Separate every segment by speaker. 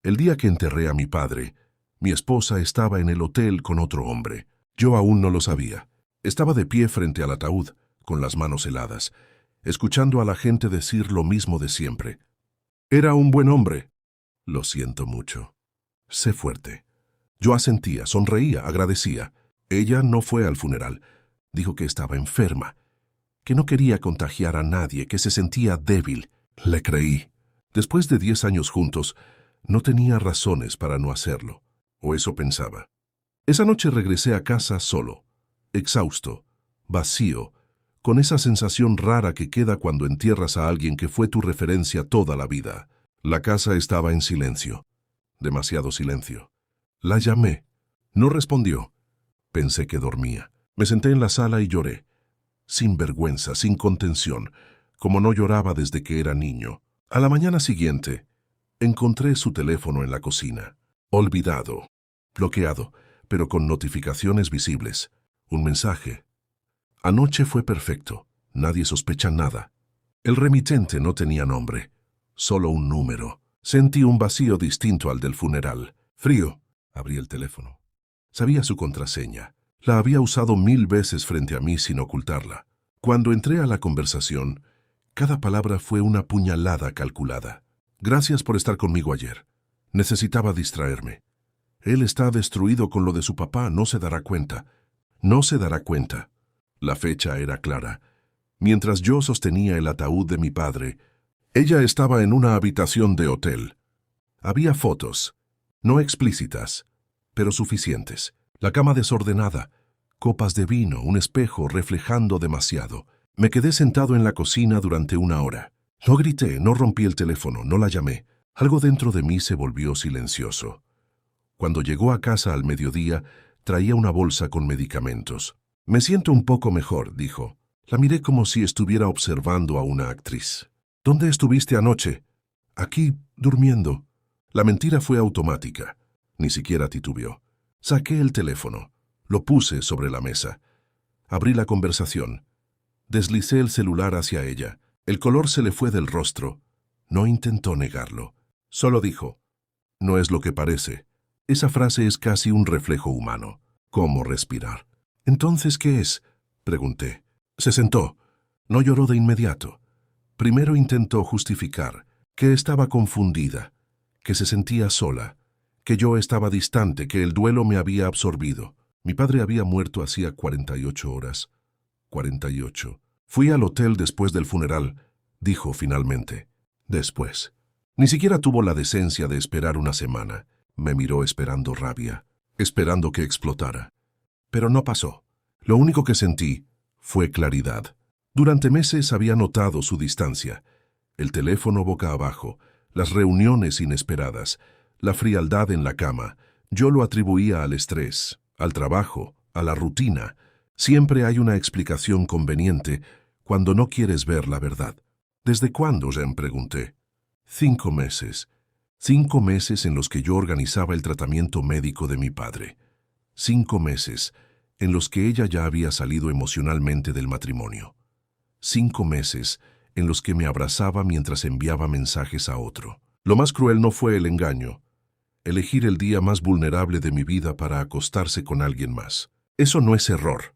Speaker 1: El día que enterré a mi padre, mi esposa estaba en el hotel con otro hombre. Yo aún no lo sabía. Estaba de pie frente al ataúd, con las manos heladas, escuchando a la gente decir lo mismo de siempre. Era un buen hombre. Lo siento mucho. Sé fuerte. Yo asentía, sonreía, agradecía. Ella no fue al funeral. Dijo que estaba enferma, que no quería contagiar a nadie, que se sentía débil. Le creí. Después de 10 años juntos, no tenía razones para no hacerlo, o eso pensaba. Esa noche regresé a casa solo, exhausto, vacío, con esa sensación rara que queda cuando entierras a alguien que fue tu referencia toda la vida. La casa estaba en silencio, demasiado silencio. La llamé. No respondió. Pensé que dormía. Me senté en la sala y lloré, sin vergüenza, sin contención, como no lloraba desde que era niño. A la mañana siguiente, encontré su teléfono en la cocina, olvidado, bloqueado, pero con notificaciones visibles. Un mensaje. Anoche fue perfecto. Nadie sospecha nada. El remitente no tenía nombre, solo un número. Sentí un vacío distinto al del funeral. Frío. Abrí el teléfono. Sabía su contraseña. La había usado 1000 veces frente a mí sin ocultarla. Cuando entré a la conversación, cada palabra fue una puñalada calculada. Gracias por estar conmigo ayer. Necesitaba distraerme. Él está destruido con lo de su papá, no se dará cuenta. No se dará cuenta. La fecha era clara. Mientras yo sostenía el ataúd de mi padre, ella estaba en una habitación de hotel. Había fotos, no explícitas, pero suficientes. La cama desordenada, copas de vino, un espejo reflejando demasiado. Me quedé sentado en la cocina durante 1 hora. No grité, no rompí el teléfono, no la llamé. Algo dentro de mí se volvió silencioso. Cuando llegó a casa al mediodía, traía una bolsa con medicamentos. Me siento un poco mejor, dijo. La miré como si estuviera observando a una actriz. ¿Dónde estuviste anoche? Aquí, durmiendo. La mentira fue automática. Ni siquiera titubeó. Saqué el teléfono. Lo puse sobre la mesa. Abrí la conversación. Deslicé el celular hacia ella. El color se le fue del rostro. No intentó negarlo. Solo dijo, no es lo que parece. Esa frase es casi un reflejo humano. ¿Cómo respirar? ¿Entonces qué es? Pregunté. Se sentó. No lloró de inmediato. Primero intentó justificar que estaba confundida, que se sentía sola, que yo estaba distante, que el duelo me había absorbido. Mi padre había muerto hacía 48 horas. 48. Fui al hotel después del funeral, dijo finalmente. Después. Ni siquiera tuvo la decencia de esperar una semana. Me miró esperando rabia, esperando que explotara. Pero no pasó. Lo único que sentí fue claridad. Durante meses había notado su distancia. El teléfono boca abajo, las reuniones inesperadas, la frialdad en la cama. Yo lo atribuía al estrés, al trabajo, a la rutina. Siempre hay una explicación conveniente cuando no quieres ver la verdad. ¿Desde cuándo, Jen? Pregunté. 5 meses. 5 meses en los que yo organizaba el tratamiento médico de mi padre. 5 meses en los que ella ya había salido emocionalmente del matrimonio. 5 meses en los que me abrazaba mientras enviaba mensajes a otro. Lo más cruel no fue el engaño. Elegir el día más vulnerable de mi vida para acostarse con alguien más. Eso no es error.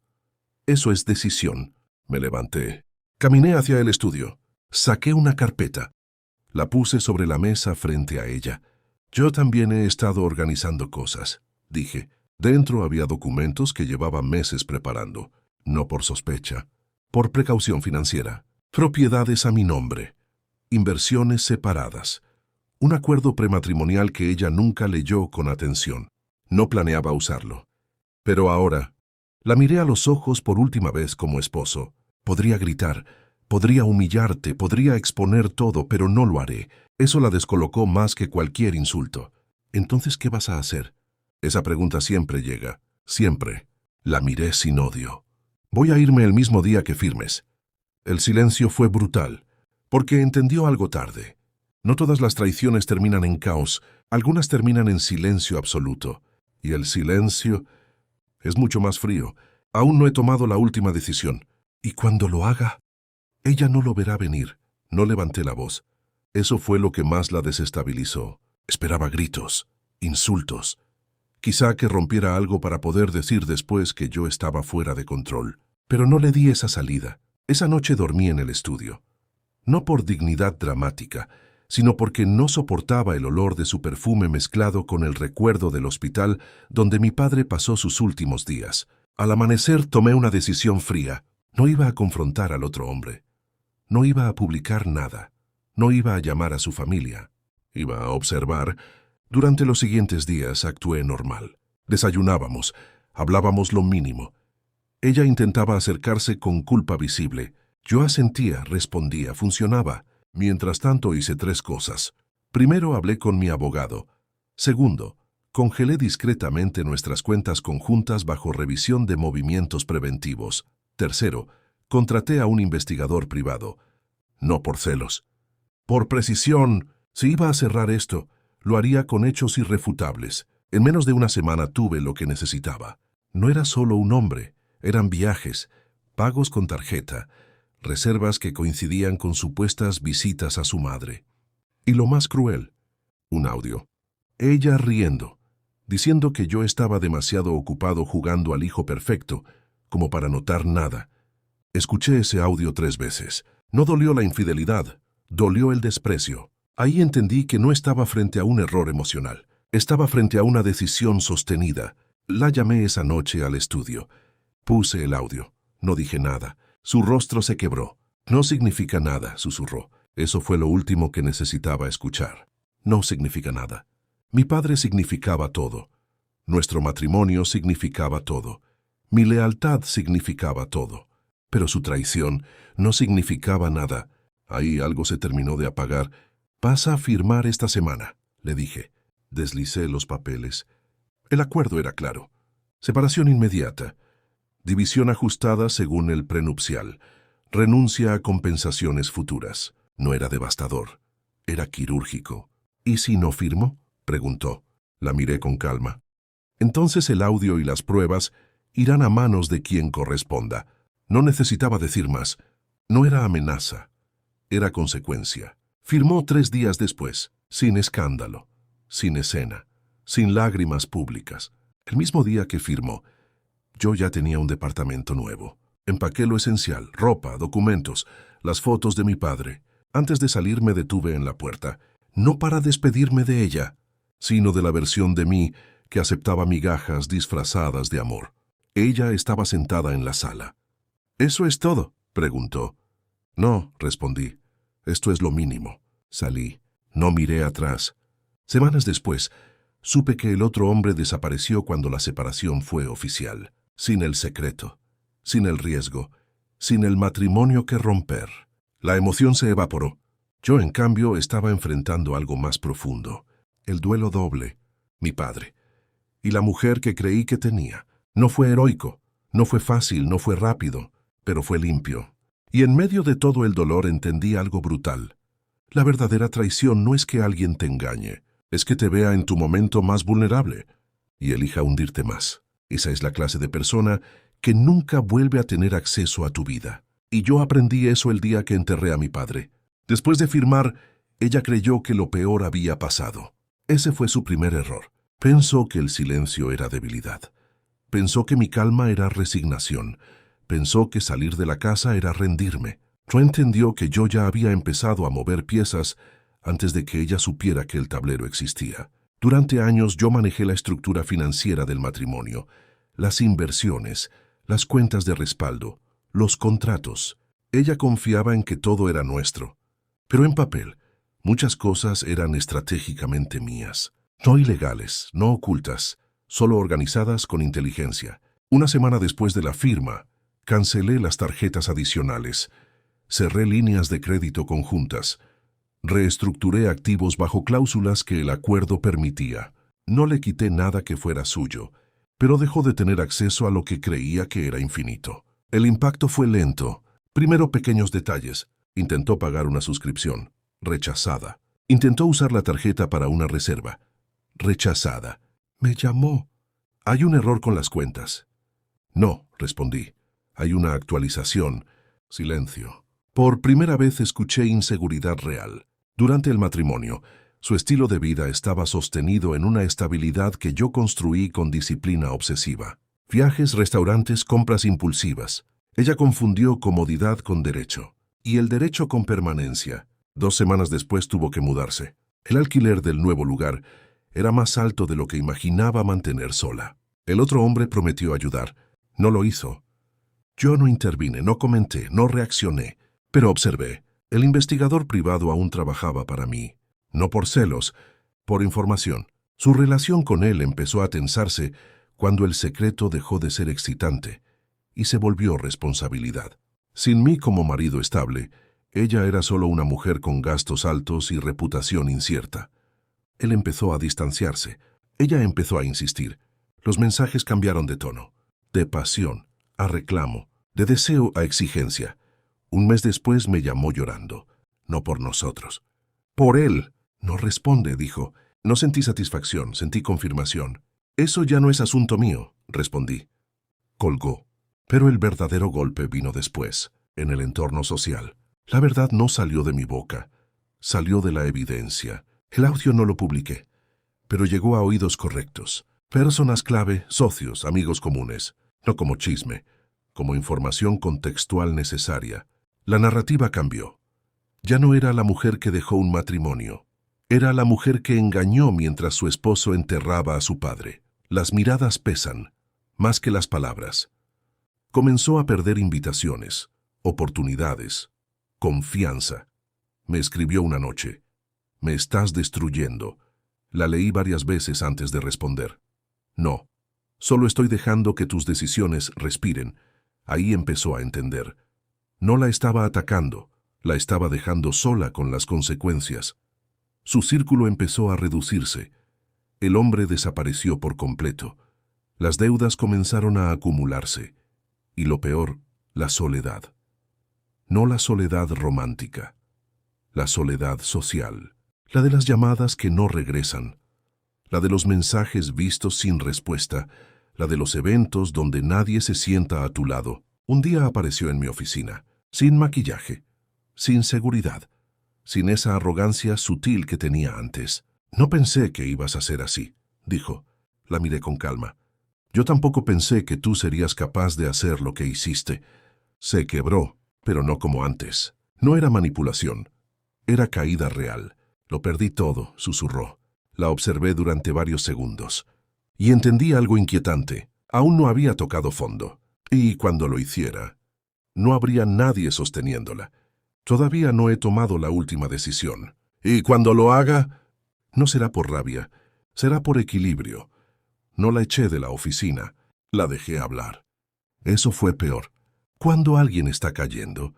Speaker 1: Eso es decisión. Me levanté. Caminé hacia el estudio. Saqué una carpeta. La puse sobre la mesa frente a ella. Yo también he estado organizando cosas, dije. Dentro había documentos que llevaba meses preparando. No por sospecha, por precaución financiera. Propiedades a mi nombre. Inversiones separadas. Un acuerdo prematrimonial que ella nunca leyó con atención. No planeaba usarlo. Pero ahora, la miré a los ojos por última vez como esposo. Podría gritar, podría humillarte, podría exponer todo, pero no lo haré. Eso la descolocó más que cualquier insulto. Entonces, ¿qué vas a hacer? Esa pregunta siempre llega. Siempre. La miré sin odio. Voy a irme el mismo día que firmes. El silencio fue brutal, porque entendió algo tarde. No todas las traiciones terminan en caos, algunas terminan en silencio absoluto. Y el silencio es mucho más frío. Aún no he tomado la última decisión. Y cuando lo haga, ella no lo verá venir. No levanté la voz. Eso fue lo que más la desestabilizó. Esperaba gritos, insultos, quizá que rompiera algo para poder decir después que yo estaba fuera de control. Pero no le di esa salida. Esa noche dormí en el estudio. No por dignidad dramática, sino porque no soportaba el olor de su perfume mezclado con el recuerdo del hospital donde mi padre pasó sus últimos días. Al amanecer tomé una decisión fría. No iba a confrontar al otro hombre. No iba a publicar nada. No iba a llamar a su familia. Iba a observar. Durante los siguientes días actué normal. Desayunábamos, hablábamos lo mínimo. Ella intentaba acercarse con culpa visible. Yo asentía, respondía, funcionaba. Mientras tanto hice 3 cosas. Primero hablé con mi abogado. Segundo, congelé discretamente nuestras cuentas conjuntas bajo revisión de movimientos preventivos. Tercero, contraté a un investigador privado. No por celos. Por precisión. Si iba a cerrar esto, lo haría con hechos irrefutables. En menos de una semana tuve lo que necesitaba. No era solo un hombre, eran viajes, pagos con tarjeta, reservas que coincidían con supuestas visitas a su madre. Y lo más cruel, un audio. Ella riendo, diciendo que yo estaba demasiado ocupado jugando al hijo perfecto, como para notar nada. Escuché ese audio 3 veces. No dolió la infidelidad, dolió el desprecio. Ahí entendí que no estaba frente a un error emocional. Estaba frente a una decisión sostenida. La llamé esa noche al estudio. Puse el audio. No dije nada. Su rostro se quebró. No significa nada, susurró. Eso fue lo último que necesitaba escuchar. No significa nada. Mi padre significaba todo. Nuestro matrimonio significaba todo. Mi lealtad significaba todo. Pero su traición no significaba nada. Ahí algo se terminó de apagar. «Vas a firmar esta semana», le dije. Deslicé los papeles. El acuerdo era claro. Separación inmediata. División ajustada según el prenupcial. Renuncia a compensaciones futuras. No era devastador. Era quirúrgico. «¿Y si no firmo?», preguntó. La miré con calma. «Entonces el audio y las pruebas irán a manos de quien corresponda». No necesitaba decir más. No era amenaza. Era consecuencia. Firmó 3 días después, sin escándalo, sin escena, sin lágrimas públicas. El mismo día que firmó, yo ya tenía un departamento nuevo. Empaqué lo esencial, ropa, documentos, las fotos de mi padre. Antes de salir me detuve en la puerta, no para despedirme de ella, sino de la versión de mí que aceptaba migajas disfrazadas de amor. Ella estaba sentada en la sala. «¿Eso es todo?», preguntó. «No», respondí. «Esto es lo mínimo». Salí. No miré atrás. Semanas después, supe que el otro hombre desapareció cuando la separación fue oficial. Sin el secreto, sin el riesgo, sin el matrimonio que romper. La emoción se evaporó. Yo, en cambio, estaba enfrentando algo más profundo. El duelo doble. Mi padre. Y la mujer que creí que tenía. No fue heroico. No fue fácil, no fue rápido. Pero fue limpio. Y en medio de todo el dolor entendí algo brutal. La verdadera traición no es que alguien te engañe, es que te vea en tu momento más vulnerable y elija hundirte más. Esa es la clase de persona que nunca vuelve a tener acceso a tu vida. Y yo aprendí eso el día que enterré a mi padre. Después de firmar, ella creyó que lo peor había pasado. Ese fue su primer error. Pensó que el silencio era debilidad. Pensó que mi calma era resignación. Pensó que salir de la casa era rendirme. No entendió que yo ya había empezado a mover piezas antes de que ella supiera que el tablero existía. Durante años yo manejé la estructura financiera del matrimonio, las inversiones, las cuentas de respaldo, los contratos. Ella confiaba en que todo era nuestro. Pero en papel, muchas cosas eran estratégicamente mías. No ilegales, no ocultas, solo organizadas con inteligencia. Una semana después de la firma, cancelé las tarjetas adicionales. Cerré líneas de crédito conjuntas. Reestructuré activos bajo cláusulas que el acuerdo permitía. No le quité nada que fuera suyo, pero dejó de tener acceso a lo que creía que era infinito. El impacto fue lento. Primero pequeños detalles. Intentó pagar una suscripción. Rechazada. Intentó usar la tarjeta para una reserva. Rechazada. Me llamó. «Hay un error con las cuentas». «No», respondí. «Hay una actualización». Silencio. Por primera vez escuché inseguridad real. Durante el matrimonio, Su estilo de vida estaba sostenido en una estabilidad que yo construí con disciplina obsesiva. Viajes, restaurantes, compras impulsivas. Ella confundió comodidad con derecho. Y el derecho con permanencia. 2 semanas después tuvo que mudarse. El alquiler del nuevo lugar era más alto de lo que imaginaba mantener sola. El otro hombre prometió ayudar. No lo hizo. Yo no intervine, no comenté, no reaccioné, pero observé. El investigador privado aún trabajaba para mí. No por celos, por información. Su relación con él empezó a tensarse cuando el secreto dejó de ser excitante y se volvió responsabilidad. Sin mí como marido estable, ella era solo una mujer con gastos altos y reputación incierta. Él empezó a distanciarse. Ella empezó a insistir. Los mensajes cambiaron de tono, de pasión a reclamo, de deseo a exigencia. Un mes después me llamó llorando. No por nosotros. Por él. No responde, dijo. No sentí satisfacción, sentí confirmación. Eso ya no es asunto mío, respondí. Colgó. Pero el verdadero golpe vino después, en el entorno social. La verdad no salió de mi boca. Salió de la evidencia. El audio no lo publiqué, pero llegó a oídos correctos. Personas clave, socios, amigos comunes. No como chisme, como información contextual necesaria. La narrativa cambió. Ya no era la mujer que dejó un matrimonio. Era la mujer que engañó mientras su esposo enterraba a su padre. Las miradas pesan, más que las palabras. Comenzó a perder invitaciones, oportunidades, confianza. Me escribió una noche. Me estás destruyendo. La leí varias veces antes de responder. No, solo estoy dejando que tus decisiones respiren. Ahí empezó a entender. No la estaba atacando, la estaba dejando sola con las consecuencias. Su círculo empezó a reducirse. El hombre desapareció por completo. Las deudas comenzaron a acumularse. Y lo peor, la soledad. No la soledad romántica, la soledad social, la de las llamadas que no regresan, la de los mensajes vistos sin respuesta, la de los eventos donde nadie se sienta a tu lado. Un día apareció en mi oficina, sin maquillaje, sin seguridad, sin esa arrogancia sutil que tenía antes. No pensé que ibas a ser así, dijo. La miré con calma. Yo tampoco pensé que tú serías capaz de hacer lo que hiciste. Se quebró, pero no como antes. No era manipulación, era caída real. Lo perdí todo, susurró. La observé durante varios segundos. Y entendí algo inquietante. Aún no había tocado fondo. Y cuando lo hiciera, no habría nadie sosteniéndola. Todavía no he tomado la última decisión. Y cuando lo haga, no será por rabia, será por equilibrio. No la eché de la oficina, la dejé hablar. Eso fue peor. Cuando alguien está cayendo,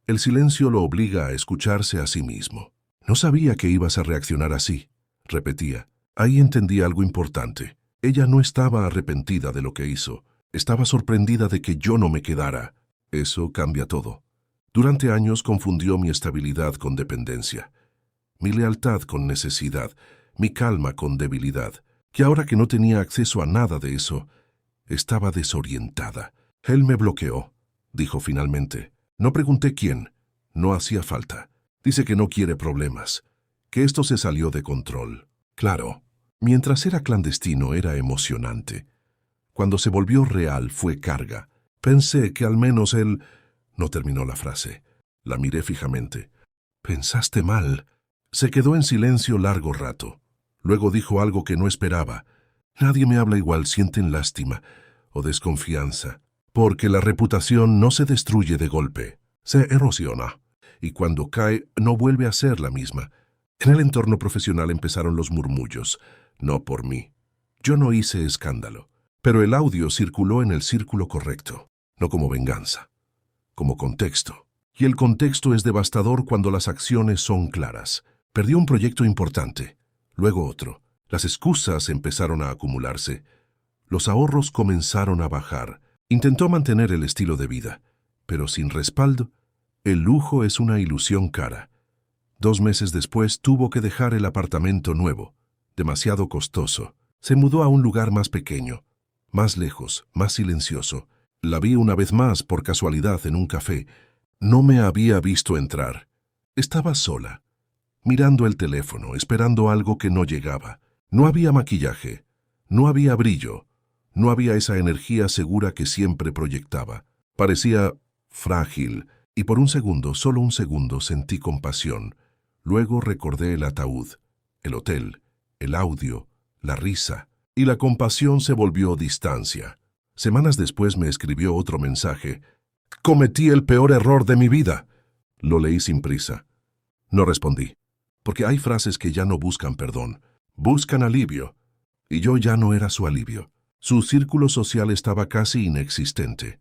Speaker 1: el silencio lo obliga a escucharse a sí mismo. No sabía que ibas a reaccionar así, repetía. Ahí entendí algo importante. Ella no estaba arrepentida de lo que hizo. Estaba sorprendida de que yo no me quedara. Eso cambia todo. Durante años confundió mi estabilidad con dependencia, mi lealtad con necesidad, mi calma con debilidad. Que ahora que no tenía acceso a nada de eso, estaba desorientada. Él me bloqueó, dijo finalmente. No pregunté quién. No hacía falta. Dice que no quiere problemas, que esto se salió de control. Claro, mientras era clandestino era emocionante. Cuando se volvió real fue carga. Pensé que al menos él... No terminó la frase. La miré fijamente. Pensaste mal. Se quedó en silencio largo rato. Luego dijo algo que no esperaba. Nadie me habla igual, sienten lástima o desconfianza, porque la reputación no se destruye de golpe, se erosiona, y cuando cae no vuelve a ser la misma. En el entorno profesional empezaron los murmullos, no por mí. Yo no hice escándalo, pero el audio circuló en el círculo correcto, no como venganza, como contexto. Y el contexto es devastador cuando las acciones son claras. Perdió un proyecto importante. Luego otro. Las excusas empezaron a acumularse. Los ahorros comenzaron a bajar. Intentó mantener el estilo de vida, pero sin respaldo. El lujo es una ilusión cara. 2 meses después tuvo que dejar el apartamento nuevo, demasiado costoso. Se mudó a un lugar más pequeño, más lejos, más silencioso. La vi una vez más por casualidad en un café. No me había visto entrar. Estaba sola. mirando el teléfono, esperando algo que no llegaba. No había maquillaje, no había brillo, no había esa energía segura que siempre proyectaba. Parecía frágil, y por un segundo, solo un segundo, sentí compasión. Luego recordé el ataúd, el hotel, el audio, la risa, y la compasión se volvió distancia. Semanas después me escribió otro mensaje. «Cometí el peor error de mi vida». Lo leí sin prisa. No respondí, porque hay frases que ya no buscan perdón, buscan alivio, y yo ya no era su alivio. Su círculo social estaba casi inexistente,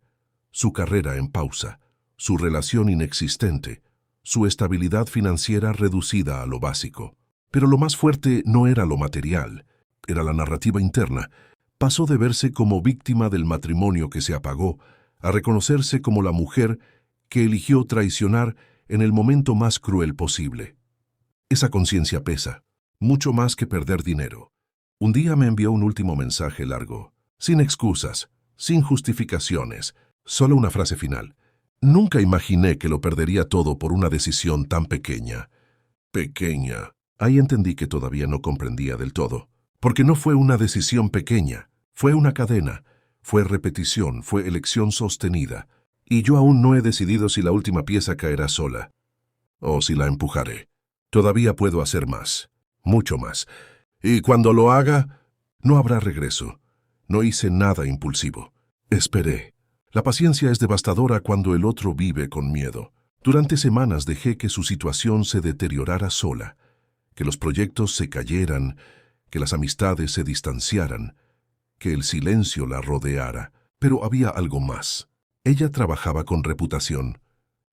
Speaker 1: su carrera en pausa, su relación inexistente, su estabilidad financiera reducida a lo básico. Pero lo más fuerte no era lo material, era la narrativa interna. Pasó de verse como víctima del matrimonio que se apagó a reconocerse como la mujer que eligió traicionar en el momento más cruel posible. Esa conciencia pesa, mucho más que perder dinero. Un día me envió un último mensaje largo, sin excusas, sin justificaciones, solo una frase final. Nunca imaginé que lo perdería todo por una decisión tan pequeña. Pequeña. Ahí entendí que todavía no comprendía del todo, porque no fue una decisión pequeña, fue una cadena, fue repetición, fue elección sostenida, y yo aún no he decidido si la última pieza caerá sola, o si la empujaré. Todavía puedo hacer más, mucho más, y cuando lo haga, no habrá regreso. No hice nada impulsivo. Esperé. La paciencia es devastadora cuando el otro vive con miedo. Durante semanas dejé que su situación se deteriorara sola, que los proyectos se cayeran, que las amistades se distanciaran, que el silencio la rodeara. Pero había algo más. Ella trabajaba con reputación,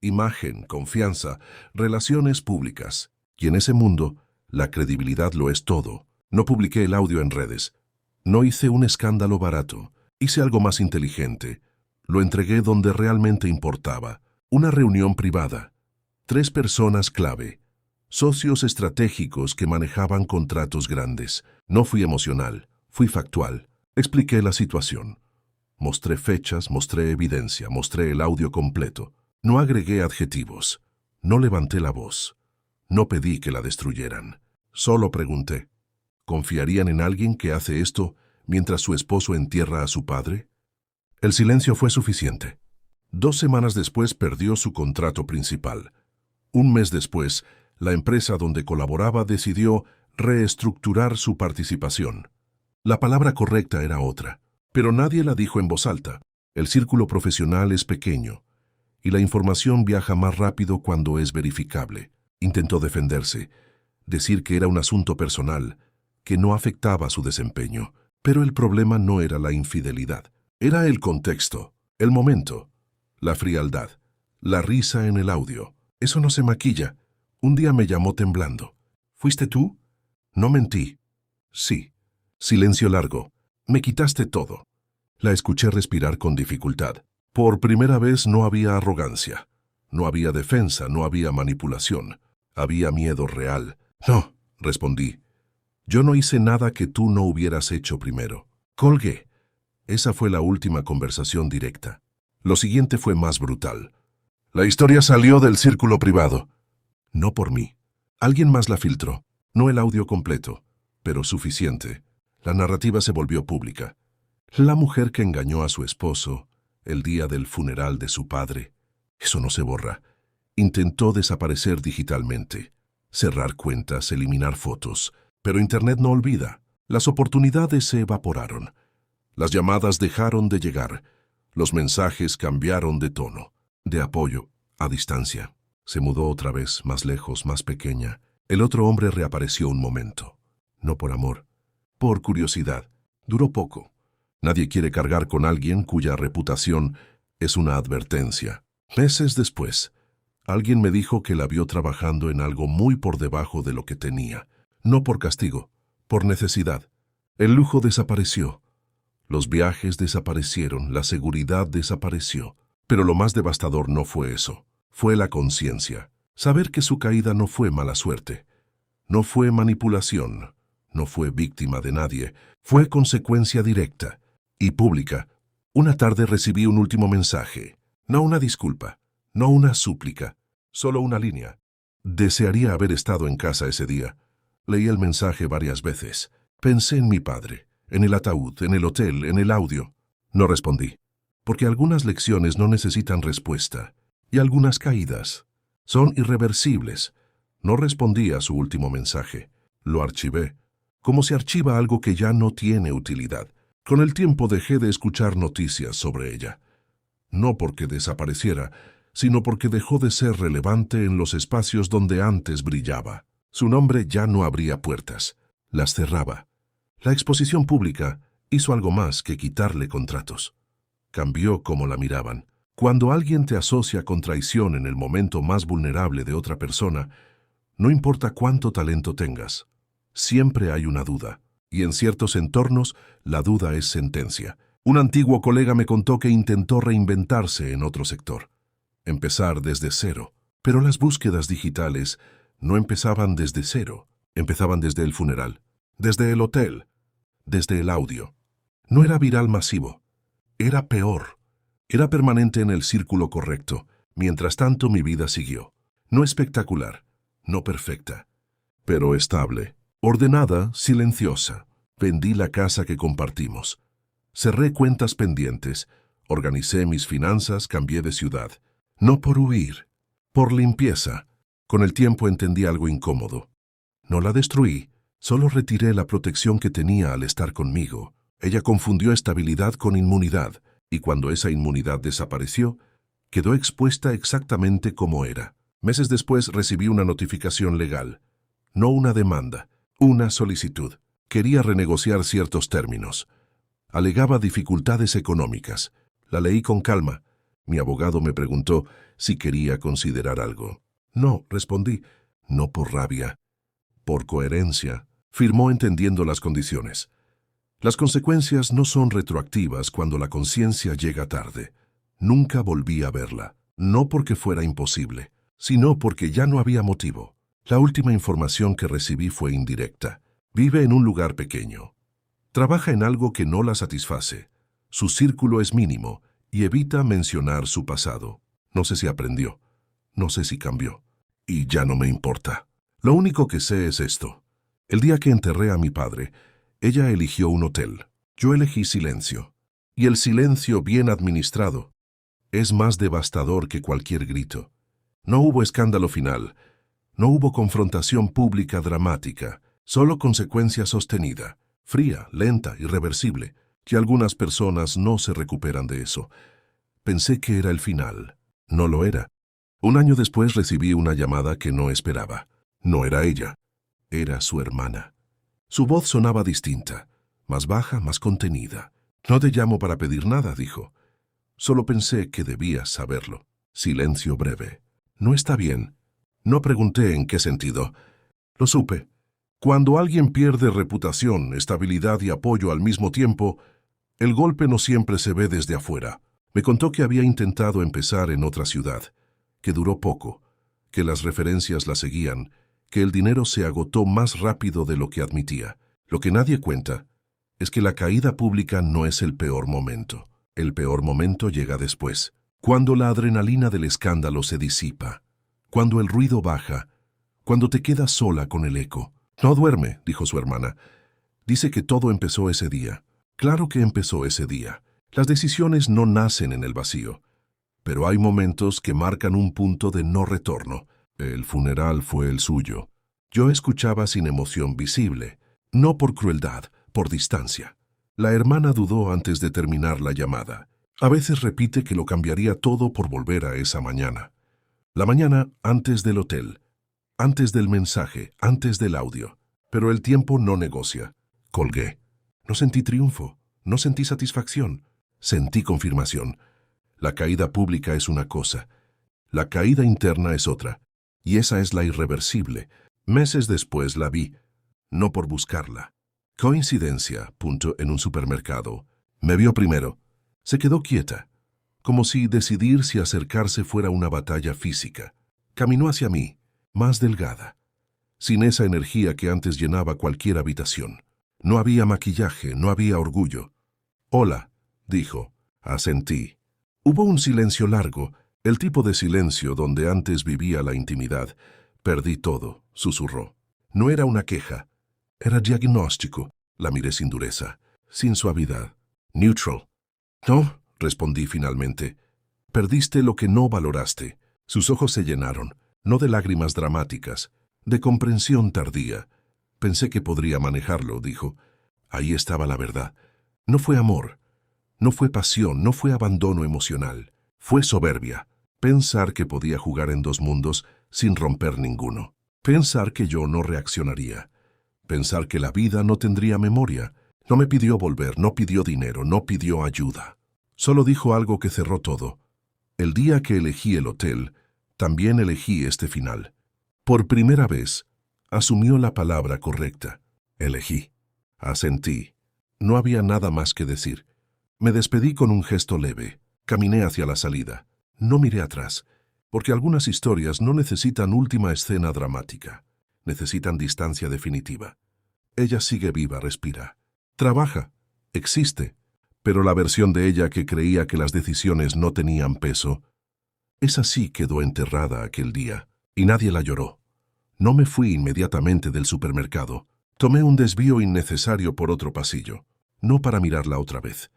Speaker 1: imagen, confianza, relaciones públicas. Y en ese mundo, la credibilidad lo es todo. No publiqué el audio en redes. No hice un escándalo barato. Hice algo más inteligente. Lo entregué donde realmente importaba. Una reunión privada. 3 personas clave. Socios estratégicos que manejaban contratos grandes. No fui emocional, fui factual. Expliqué la situación. Mostré fechas, mostré evidencia, mostré el audio completo. No agregué adjetivos. No levanté la voz. No pedí que la destruyeran. Solo pregunté, ¿confiarían en alguien que hace esto mientras su esposo entierra a su padre? El silencio fue suficiente. 2 semanas después perdió su contrato principal. Un mes después, la empresa donde colaboraba decidió reestructurar su participación. La palabra correcta era otra, pero nadie la dijo en voz alta. El círculo profesional es pequeño, y la información viaja más rápido cuando es verificable. Intentó defenderse, decir que era un asunto personal, que no afectaba su desempeño. Pero el problema no era la infidelidad. Era el contexto, el momento, la frialdad, la risa en el audio. Eso no se maquilla. Un día me llamó temblando. ¿Fuiste tú? No mentí. Sí. Silencio largo. Me quitaste todo. La escuché respirar con dificultad. Por primera vez no había arrogancia. No había defensa, no había manipulación. Había miedo real. No, respondí. Yo no hice nada que tú no hubieras hecho primero. Colgué. Esa fue la última conversación directa. Lo siguiente fue más brutal. La historia salió del círculo privado. No por mí. Alguien más la filtró. No el audio completo, pero suficiente. La narrativa se volvió pública. La mujer que engañó a su esposo el día del funeral de su padre. Eso no se borra. Intentó desaparecer digitalmente, cerrar cuentas, eliminar fotos. Pero Internet no olvida. Las oportunidades se evaporaron. Las llamadas dejaron de llegar. Los mensajes cambiaron de tono. De apoyo a distancia. Se mudó otra vez, más lejos, más pequeña. El otro hombre reapareció un momento. No por amor, por curiosidad. Duró poco. Nadie quiere cargar con alguien cuya reputación es una advertencia. Meses después, alguien me dijo que la vio trabajando en algo muy por debajo de lo que tenía. No por castigo, por necesidad. El lujo desapareció. Los viajes desaparecieron, la seguridad desapareció. Pero lo más devastador no fue eso. Fue la conciencia. Saber que su caída no fue mala suerte. No fue manipulación. No fue víctima de nadie. Fue consecuencia directa y pública. Una tarde recibí un último mensaje. No una disculpa, no una súplica, solo una línea. Desearía haber estado en casa ese día. Leí el mensaje varias veces. Pensé en mi padre, en el ataúd, en el hotel, en el audio. No respondí, porque algunas lecciones no necesitan respuesta, y algunas caídas son irreversibles. No respondí a su último mensaje. Lo archivé, como se archiva algo que ya no tiene utilidad. Con el tiempo dejé de escuchar noticias sobre ella. No porque desapareciera, sino porque dejó de ser relevante en los espacios donde antes brillaba. Su nombre ya no abría puertas, las cerraba. La exposición pública hizo algo más que quitarle contratos. Cambió cómo la miraban. Cuando alguien te asocia con traición en el momento más vulnerable de otra persona, no importa cuánto talento tengas, siempre hay una duda, y en ciertos entornos la duda es sentencia. Un antiguo colega me contó que intentó reinventarse en otro sector, empezar desde cero, pero las búsquedas digitales no empezaban desde cero, empezaban desde el funeral, desde el hotel, desde el audio. No era viral masivo, era peor. Era permanente en el círculo correcto. Mientras tanto mi vida siguió. No espectacular, no perfecta, pero estable, ordenada, silenciosa. Vendí la casa que compartimos. Cerré cuentas pendientes, organicé mis finanzas, cambié de ciudad. No por huir, por limpieza. Con el tiempo entendí algo incómodo. No la destruí, solo retiré la protección que tenía al estar conmigo. Ella confundió estabilidad con inmunidad, y cuando esa inmunidad desapareció, quedó expuesta exactamente como era. Meses después recibí una notificación legal, no una demanda, una solicitud. Quería renegociar ciertos términos. Alegaba dificultades económicas. La leí con calma. Mi abogado me preguntó si quería considerar algo. No, respondí, no por rabia, por coherencia. Firmó entendiendo las condiciones. Las consecuencias no son retroactivas cuando la conciencia llega tarde. Nunca volví a verla, no porque fuera imposible, sino porque ya no había motivo. La última información que recibí fue indirecta. Vive en un lugar pequeño. Trabaja en algo que no la satisface. Su círculo es mínimo y evita mencionar su pasado. No sé si aprendió, no sé si cambió. Y ya no me importa. Lo único que sé es esto. El día que enterré a mi padre, ella eligió un hotel. Yo elegí silencio. Y el silencio bien administrado es más devastador que cualquier grito. No hubo escándalo final. No hubo confrontación pública dramática. Solo consecuencia sostenida, fría, lenta, irreversible. Que algunas personas no se recuperan de eso. Pensé que era el final. No lo era. Un año después recibí una llamada que no esperaba. No era ella. Era su hermana. Su voz sonaba distinta, más baja, más contenida. No te llamo para pedir nada, dijo. Solo pensé que debías saberlo. Silencio breve. No está bien. No pregunté en qué sentido. Lo supe. Cuando alguien pierde reputación, estabilidad y apoyo al mismo tiempo, el golpe no siempre se ve desde afuera. Me contó que había intentado empezar en otra ciudad, que duró poco, que las referencias la seguían, que el dinero se agotó más rápido de lo que admitía. Lo que nadie cuenta es que la caída pública no es el peor momento. El peor momento llega después, cuando la adrenalina del escándalo se disipa, cuando el ruido baja, cuando te quedas sola con el eco. No duerme, dijo su hermana. Dice que todo empezó ese día. Claro que empezó ese día. Las decisiones no nacen en el vacío, pero hay momentos que marcan un punto de no retorno. El funeral fue el suyo. Yo escuchaba sin emoción visible, no por crueldad, por distancia. La hermana dudó antes de terminar la llamada. A veces repite que lo cambiaría todo por volver a esa mañana. La mañana antes del hotel, antes del mensaje, antes del audio. Pero el tiempo no negocia. Colgué. No sentí triunfo, no sentí satisfacción, sentí confirmación. La caída pública es una cosa, la caída interna es otra. Y esa es la irreversible. Meses después la vi, no por buscarla. Coincidencia, en un supermercado. Me vio primero. Se quedó quieta, como si decidir si acercarse fuera una batalla física. Caminó hacia mí, más delgada, sin esa energía que antes llenaba cualquier habitación. No había maquillaje, no había orgullo. Hola, dijo. Asentí. Hubo un silencio largo, el tipo de silencio donde antes vivía la intimidad, Perdí todo, susurró. No era una queja. Era diagnóstico. La miré sin dureza, sin suavidad. Neutral. No, respondí finalmente. Perdiste lo que no valoraste. Sus ojos se llenaron, no de lágrimas dramáticas, de comprensión tardía. Pensé que podría manejarlo, dijo. Ahí estaba la verdad. No fue amor, no fue pasión, no fue abandono emocional. Fue soberbia. Pensar que podía jugar en dos mundos sin romper ninguno. Pensar que yo no reaccionaría. Pensar que la vida no tendría memoria. No me pidió volver, no pidió dinero, no pidió ayuda. Solo dijo algo que cerró todo. El día que elegí el hotel, también elegí este final. Por primera vez, asumió la palabra correcta. Elegí. Asentí. No había nada más que decir. Me despedí con un gesto leve. Caminé hacia la salida. No miré atrás, porque algunas historias no necesitan última escena dramática. Necesitan distancia definitiva. Ella sigue viva, respira. Trabaja. Existe. Pero la versión de ella que creía que las decisiones no tenían peso, esa sí quedó enterrada aquel día, y nadie la lloró. No me fui inmediatamente del supermercado. Tomé un desvío innecesario por otro pasillo, no para mirarla otra vez.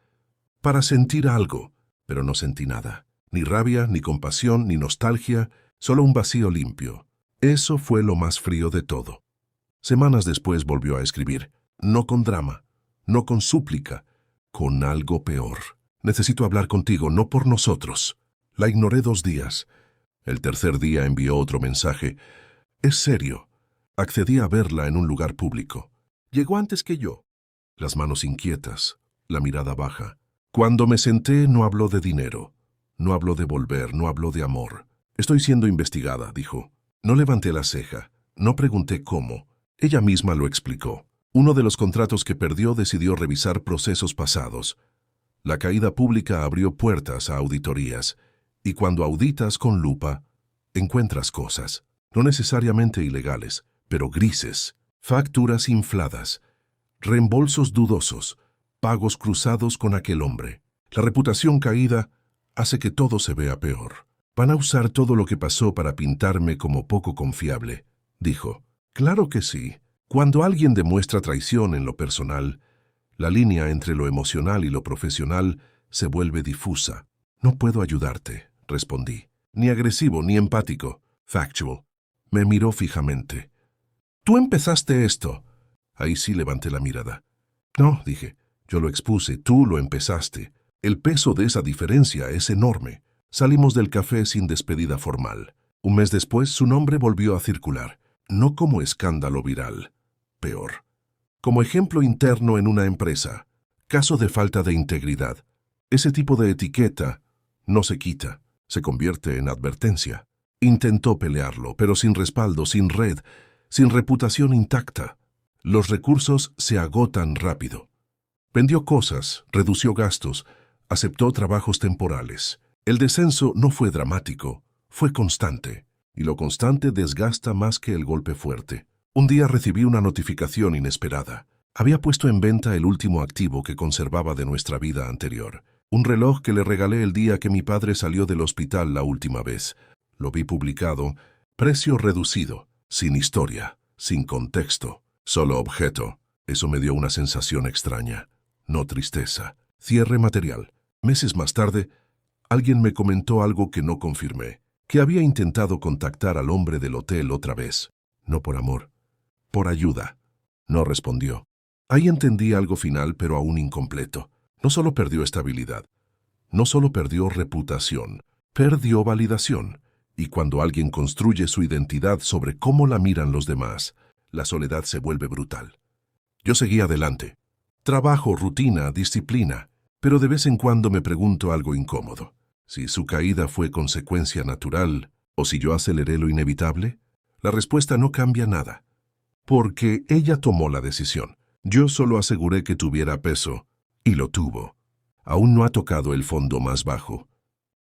Speaker 1: Para sentir algo, pero no sentí nada. Ni rabia, ni compasión, ni nostalgia, solo un vacío limpio. Eso fue lo más frío de todo. Semanas después volvió a escribir, no con drama, no con súplica, con algo peor. Necesito hablar contigo, no por nosotros. La ignoré 2 días. El tercer día envió otro mensaje. Es serio. Accedí a verla en un lugar público. Llegó antes que yo. Las manos inquietas, la mirada baja. Cuando me senté no habló de dinero. No habló de volver, no habló de amor. Estoy siendo investigada, dijo. No levanté la ceja. No pregunté cómo. Ella misma lo explicó. Uno de los contratos que perdió decidió revisar procesos pasados. La caída pública abrió puertas a auditorías, y cuando auditas con lupa, encuentras cosas, no necesariamente ilegales, pero grises, facturas infladas, reembolsos dudosos, pagos cruzados con aquel hombre. La reputación caída hace que todo se vea peor. Van a usar todo lo que pasó para pintarme como poco confiable, dijo. Claro que sí. Cuando alguien demuestra traición en lo personal, la línea entre lo emocional y lo profesional se vuelve difusa. No puedo ayudarte, respondí. Ni agresivo, ni empático. Factual. Me miró fijamente. Tú empezaste esto. Ahí sí levanté la mirada. No, dije. Yo lo expuse, tú lo empezaste. El peso de esa diferencia es enorme. Salimos del café sin despedida formal. Un mes después, su nombre volvió a circular. No como escándalo viral. Peor. Como ejemplo interno en una empresa. Caso de falta de integridad. Ese tipo de etiqueta no se quita, se convierte en advertencia. Intentó pelearlo, pero sin respaldo, sin red, sin reputación intacta. Los recursos se agotan rápido. Vendió cosas, redució gastos, aceptó trabajos temporales. El descenso no fue dramático, fue constante, y lo constante desgasta más que el golpe fuerte. Un día recibí una notificación inesperada. Había puesto en venta el último activo que conservaba de nuestra vida anterior. Un reloj que le regalé el día que mi padre salió del hospital la última vez. Lo vi publicado, precio reducido, sin historia, sin contexto, solo objeto. Eso me dio una sensación extraña, no tristeza. Cierre material. Meses más tarde, alguien me comentó algo que no confirmé, que había intentado contactar al hombre del hotel otra vez. No por amor, por ayuda. No respondió. Ahí entendí algo final, pero aún incompleto. No solo perdió estabilidad, no solo perdió reputación, perdió validación. Y cuando alguien construye su identidad sobre cómo la miran los demás, la soledad se vuelve brutal. Yo seguí adelante. Trabajo, rutina, disciplina, pero de vez en cuando me pregunto algo incómodo. Si su caída fue consecuencia natural o si yo aceleré lo inevitable, la respuesta no cambia nada. Porque ella tomó la decisión. Yo solo aseguré que tuviera peso, y lo tuvo. Aún no ha tocado el fondo más bajo.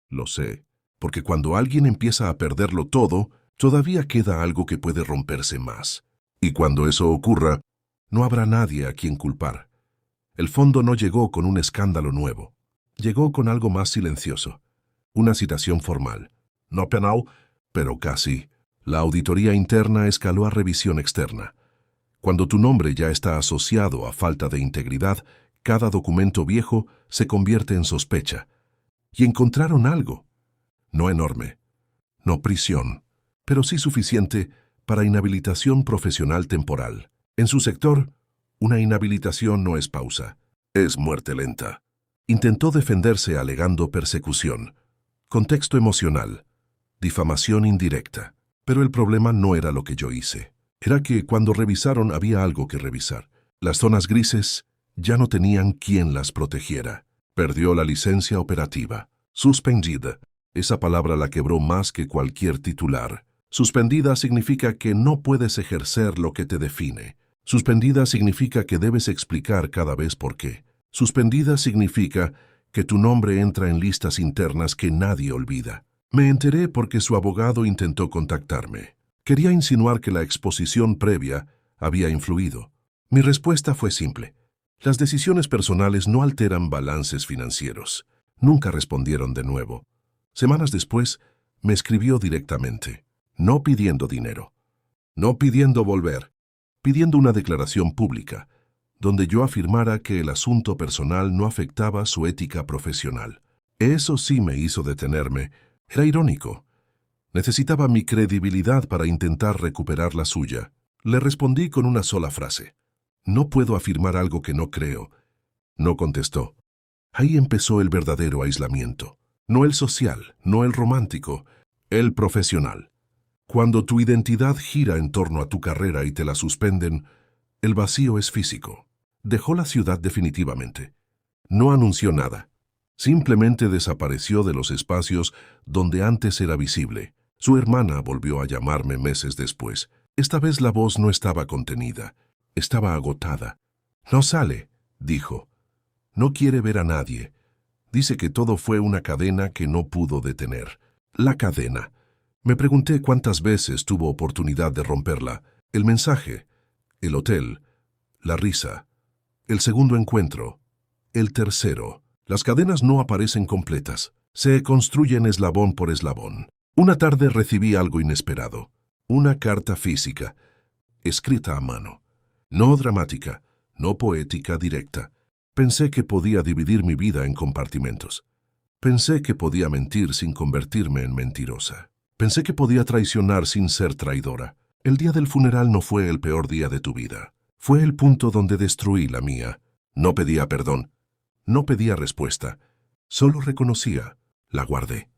Speaker 1: Lo sé, porque cuando alguien empieza a perderlo todo, todavía queda algo que puede romperse más. Y cuando eso ocurra, no habrá nadie a quien culpar. El fondo no llegó con un escándalo nuevo. Llegó con algo más silencioso. Una citación formal. No penal, pero casi. La auditoría interna escaló a revisión externa. Cuando tu nombre ya está asociado a falta de integridad, cada documento viejo se convierte en sospecha. Y encontraron algo. No enorme, no prisión, pero sí suficiente para inhabilitación profesional temporal. En su sector, una inhabilitación no es pausa, es muerte lenta. Intentó defenderse alegando persecución, contexto emocional, difamación indirecta. Pero el problema no era lo que yo hice. Era que cuando revisaron había algo que revisar. Las zonas grises ya no tenían quien las protegiera. Perdió la licencia operativa. Suspendida. Esa palabra la quebró más que cualquier titular. Suspendida significa que no puedes ejercer lo que te define. Suspendida significa que debes explicar cada vez por qué. Suspendida significa que tu nombre entra en listas internas que nadie olvida. Me enteré porque su abogado intentó contactarme. Quería insinuar que la exposición previa había influido. Mi respuesta fue simple. Las decisiones personales no alteran balances financieros. Nunca respondieron de nuevo. Semanas después, me escribió directamente, no pidiendo dinero, no pidiendo volver, pidiendo una declaración pública, donde yo afirmara que el asunto personal no afectaba su ética profesional. Eso sí me hizo detenerme. Era irónico. Necesitaba mi credibilidad para intentar recuperar la suya. Le respondí con una sola frase. No puedo afirmar algo que no creo. No contestó. Ahí empezó el verdadero aislamiento. No el social, no el romántico, el profesional. Cuando tu identidad gira en torno a tu carrera y te la suspenden, el vacío es físico. Dejó la ciudad definitivamente. No anunció nada. Simplemente desapareció de los espacios donde antes era visible. Su hermana volvió a llamarme meses después. Esta vez la voz no estaba contenida. Estaba agotada. No sale, dijo. No quiere ver a nadie. Dice que todo fue una cadena que no pudo detener. La cadena. Me pregunté cuántas veces tuvo oportunidad de romperla. El mensaje, el hotel, la risa, el segundo encuentro, el tercero. Las cadenas no aparecen completas. Se construyen eslabón por eslabón. Una tarde recibí algo inesperado. Una carta física, escrita a mano. No dramática, no poética directa. Pensé que podía dividir mi vida en compartimentos. Pensé que podía mentir sin convertirme en mentirosa. Pensé que podía traicionar sin ser traidora. El día del funeral no fue el peor día de tu vida. Fue el punto donde destruí la mía. No pedía perdón. No pedía respuesta. Solo reconocía. La guardé.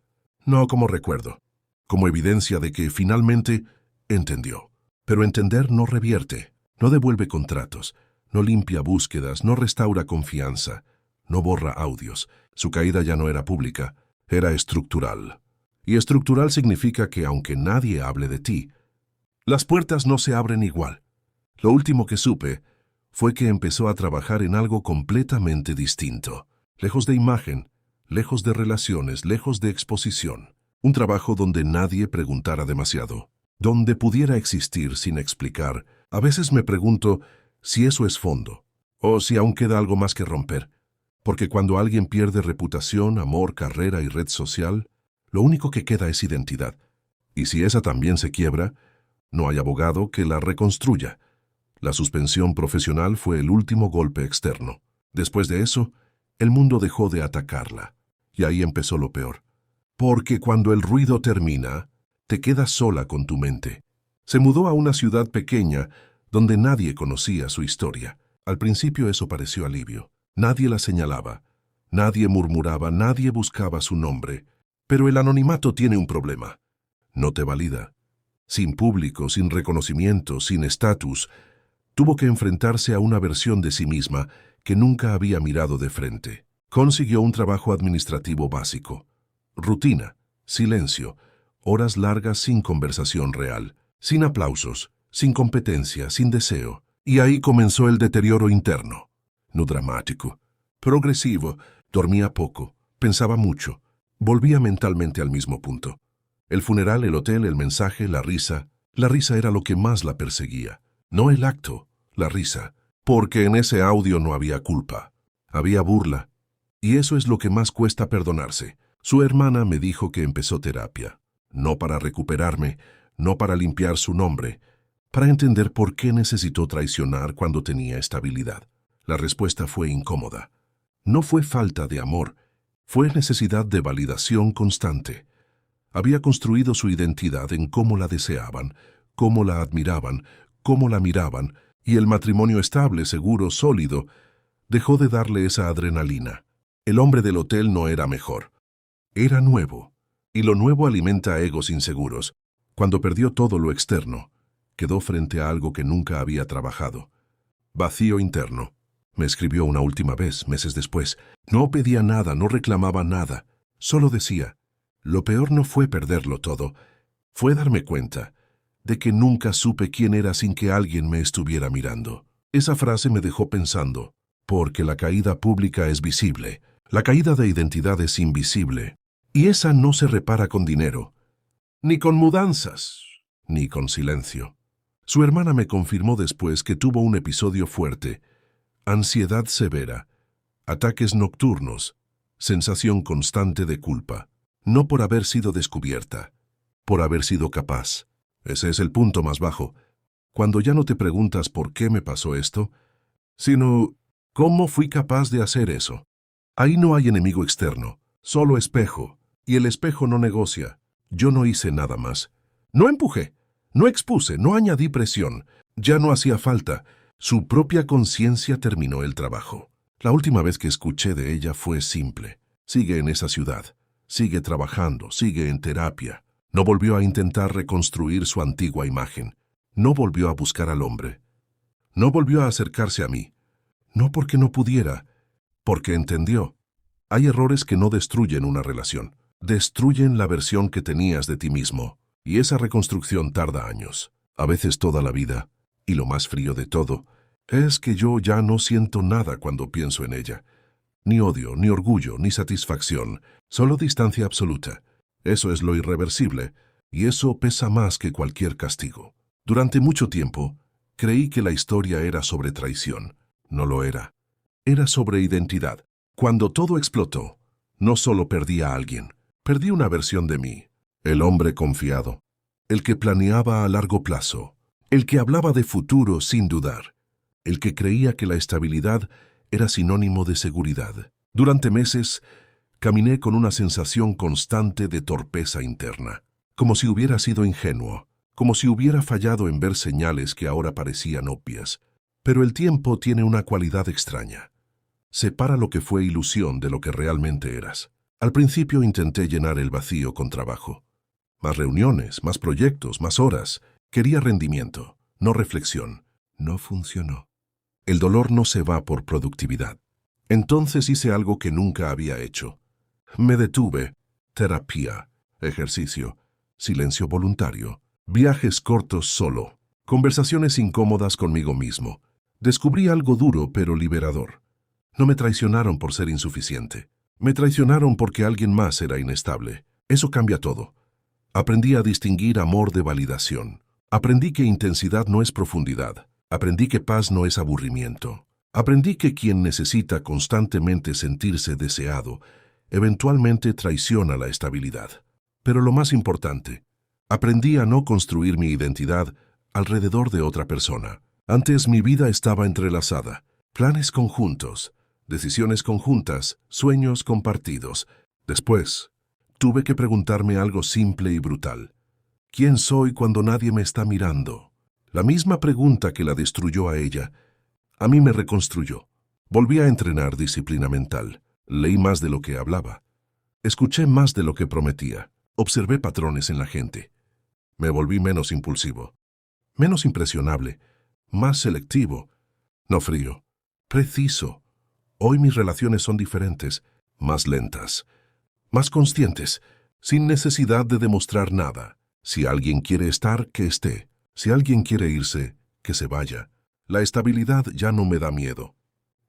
Speaker 1: No como recuerdo. Como evidencia de que finalmente entendió. Pero entender no revierte. No devuelve contratos. No limpia búsquedas. No restaura confianza. No borra audios. Su caída ya no era pública. Era estructural. Y estructural significa que aunque nadie hable de ti, las puertas no se abren igual. Lo último que supe fue que empezó a trabajar en algo completamente distinto. Lejos de imagen, lejos de relaciones, lejos de exposición. Un trabajo donde nadie preguntara demasiado. Donde pudiera existir sin explicar. A veces me pregunto si eso es fondo, o si aún queda algo más que romper. Porque cuando alguien pierde reputación, amor, carrera y red social, lo único que queda es identidad. Y si esa también se quiebra, no hay abogado que la reconstruya. La suspensión profesional fue el último golpe externo. Después de eso, el mundo dejó de atacarla. Y ahí empezó lo peor. Porque cuando el ruido termina, te quedas sola con tu mente. Se mudó a una ciudad pequeña donde nadie conocía su historia. Al principio eso pareció alivio. Nadie la señalaba. Nadie murmuraba, nadie buscaba su nombre. Pero el anonimato tiene un problema. No te valida. Sin público, sin reconocimiento, sin estatus, tuvo que enfrentarse a una versión de sí misma que nunca había mirado de frente. Consiguió un trabajo administrativo básico. Rutina, silencio, horas largas sin conversación real, sin aplausos, sin competencia, sin deseo. Y ahí comenzó el deterioro interno. No dramático, progresivo, dormía poco, pensaba mucho. Volvía mentalmente al mismo punto. El funeral, el hotel, el mensaje, la risa. La risa era lo que más la perseguía. No el acto, la risa. Porque en ese audio no había culpa. Había burla. Y eso es lo que más cuesta perdonarse. Su hermana me dijo que empezó terapia. No para recuperarme, no para limpiar su nombre, para entender por qué necesitó traicionar cuando tenía estabilidad. La respuesta fue incómoda. No fue falta de amor, fue necesidad de validación constante. Había construido su identidad en cómo la deseaban, cómo la admiraban, cómo la miraban, y el matrimonio estable, seguro, sólido, dejó de darle esa adrenalina. El hombre del hotel no era mejor. Era nuevo, y lo nuevo alimenta egos inseguros. Cuando perdió todo lo externo, quedó frente a algo que nunca había trabajado. Vacío interno. Me escribió una última vez, meses después. No pedía nada, no reclamaba nada. Solo decía, lo peor no fue perderlo todo, fue darme cuenta de que nunca supe quién era sin que alguien me estuviera mirando. Esa frase me dejó pensando, porque la caída pública es visible, la caída de identidad es invisible, y esa no se repara con dinero, ni con mudanzas, ni con silencio. Su hermana me confirmó después que tuvo un episodio fuerte, ansiedad severa, ataques nocturnos, sensación constante de culpa, no por haber sido descubierta, por haber sido capaz. Ese es el punto más bajo, cuando ya no te preguntas por qué me pasó esto, sino cómo fui capaz de hacer eso. Ahí no hay enemigo externo, solo espejo, y el espejo no negocia. Yo no hice nada más. No empujé, no expuse, no añadí presión, ya no hacía falta. Su propia conciencia terminó el trabajo. La última vez que escuché de ella fue simple. Sigue en esa ciudad, sigue trabajando, sigue en terapia. No volvió a intentar reconstruir su antigua imagen. No volvió a buscar al hombre. No volvió a acercarse a mí. No porque no pudiera, porque entendió. Hay errores que no destruyen una relación. Destruyen la versión que tenías de ti mismo. Y esa reconstrucción tarda años, a veces toda la vida. Y lo más frío de todo es que yo ya no siento nada cuando pienso en ella. Ni odio, ni orgullo, ni satisfacción, solo distancia absoluta. Eso es lo irreversible, y eso pesa más que cualquier castigo. Durante mucho tiempo, creí que la historia era sobre traición. No lo era. Era sobre identidad. Cuando todo explotó, no solo perdí a alguien, perdí una versión de mí. El hombre confiado, el que planeaba a largo plazo, el que hablaba de futuro sin dudar, el que creía que la estabilidad era sinónimo de seguridad. Durante meses, caminé con una sensación constante de torpeza interna, como si hubiera sido ingenuo, como si hubiera fallado en ver señales que ahora parecían obvias. Pero el tiempo tiene una cualidad extraña. Separa lo que fue ilusión de lo que realmente eras. Al principio intenté llenar el vacío con trabajo. Más reuniones, más proyectos, más horas. Quería rendimiento, no reflexión. No funcionó. El dolor no se va por productividad. Entonces hice algo que nunca había hecho. Me detuve. Terapia, ejercicio, silencio voluntario, viajes cortos solo, conversaciones incómodas conmigo mismo. Descubrí algo duro pero liberador. No me traicionaron por ser insuficiente. Me traicionaron porque alguien más era inestable. Eso cambia todo. Aprendí a distinguir amor de validación. Aprendí que intensidad no es profundidad. Aprendí que paz no es aburrimiento. Aprendí que quien necesita constantemente sentirse deseado, eventualmente traiciona la estabilidad. Pero lo más importante, aprendí a no construir mi identidad alrededor de otra persona. Antes mi vida estaba entrelazada. Planes conjuntos, decisiones conjuntas, sueños compartidos. Después, tuve que preguntarme algo simple y brutal. ¿Quién soy cuando nadie me está mirando? La misma pregunta que la destruyó a ella, a mí me reconstruyó. Volví a entrenar disciplina mental. Leí más de lo que hablaba. Escuché más de lo que prometía. Observé patrones en la gente. Me volví menos impulsivo, menos impresionable, más selectivo, no frío, preciso. Hoy mis relaciones son diferentes, más lentas, más conscientes, sin necesidad de demostrar nada. Si alguien quiere estar, que esté. Si alguien quiere irse, que se vaya. La estabilidad ya no me da miedo.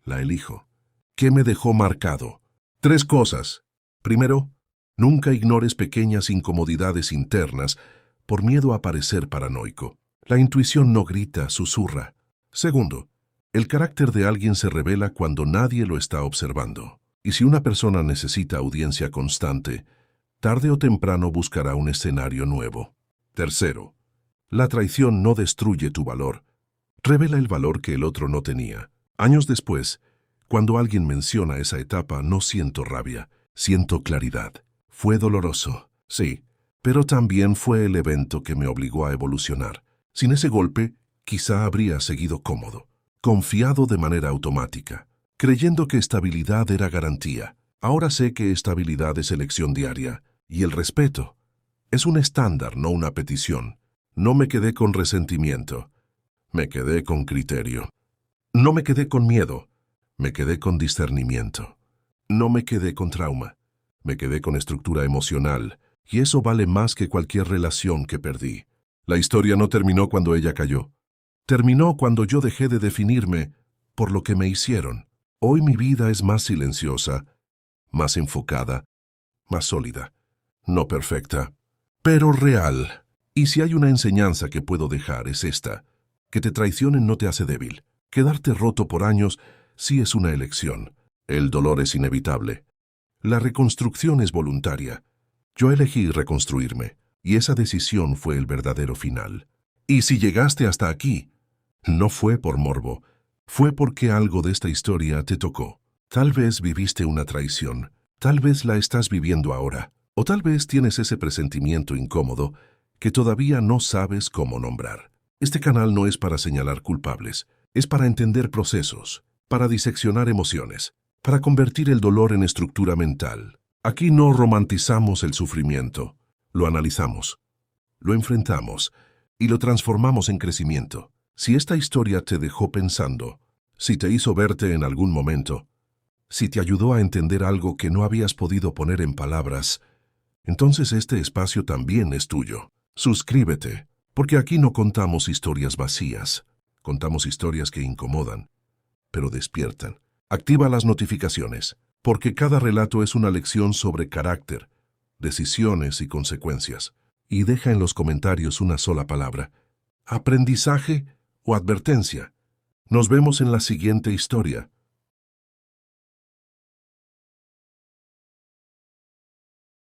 Speaker 1: La elijo. ¿Qué me dejó marcado? 3 cosas. Primero, nunca ignores pequeñas incomodidades internas por miedo a parecer paranoico. La intuición no grita, susurra. Segundo, el carácter de alguien se revela cuando nadie lo está observando. Y si una persona necesita audiencia constante, tarde o temprano buscará un escenario nuevo. Tercero, La traición no destruye tu valor, revela el valor que el otro no tenía. Años después, cuando alguien menciona esa etapa, no siento rabia, siento claridad. Fue doloroso, sí, pero también fue el evento que me obligó a evolucionar. Sin ese golpe, quizá habría seguido cómodo, confiado de manera automática, creyendo que estabilidad era garantía. Ahora sé que estabilidad es elección diaria, y el respeto es un estándar, no una petición. No me quedé con resentimiento, me quedé con criterio. No me quedé con miedo, me quedé con discernimiento. No me quedé con trauma, me quedé con estructura emocional, y eso vale más que cualquier relación que perdí. La historia no terminó cuando ella cayó. Terminó cuando yo dejé de definirme por lo que me hicieron. Hoy mi vida es más silenciosa, más enfocada, más sólida. No perfecta, pero real. Y si hay una enseñanza que puedo dejar es esta: que te traicionen no te hace débil. Quedarte roto por años sí es una elección. El dolor es inevitable. La reconstrucción es voluntaria. Yo elegí reconstruirme, y esa decisión fue el verdadero final. Y si llegaste hasta aquí, no fue por morbo, fue porque algo de esta historia te tocó. Tal vez viviste una traición, tal vez la estás viviendo ahora, o tal vez tienes ese presentimiento incómodo que todavía no sabes cómo nombrar. Este canal no es para señalar culpables, es para entender procesos, para diseccionar emociones, para convertir el dolor en estructura mental. Aquí no romantizamos el sufrimiento, lo analizamos, lo enfrentamos y lo transformamos en crecimiento. Si esta historia te dejó pensando, si te hizo verte en algún momento, si te ayudó a entender algo que no habías podido poner en palabras, entonces este espacio también es tuyo. Suscríbete, porque aquí no contamos historias vacías, contamos historias que incomodan, pero despiertan. Activa las notificaciones, porque cada relato es una lección sobre carácter, decisiones y consecuencias. Y deja en los comentarios una sola palabra: aprendizaje o advertencia. Nos vemos en la siguiente historia.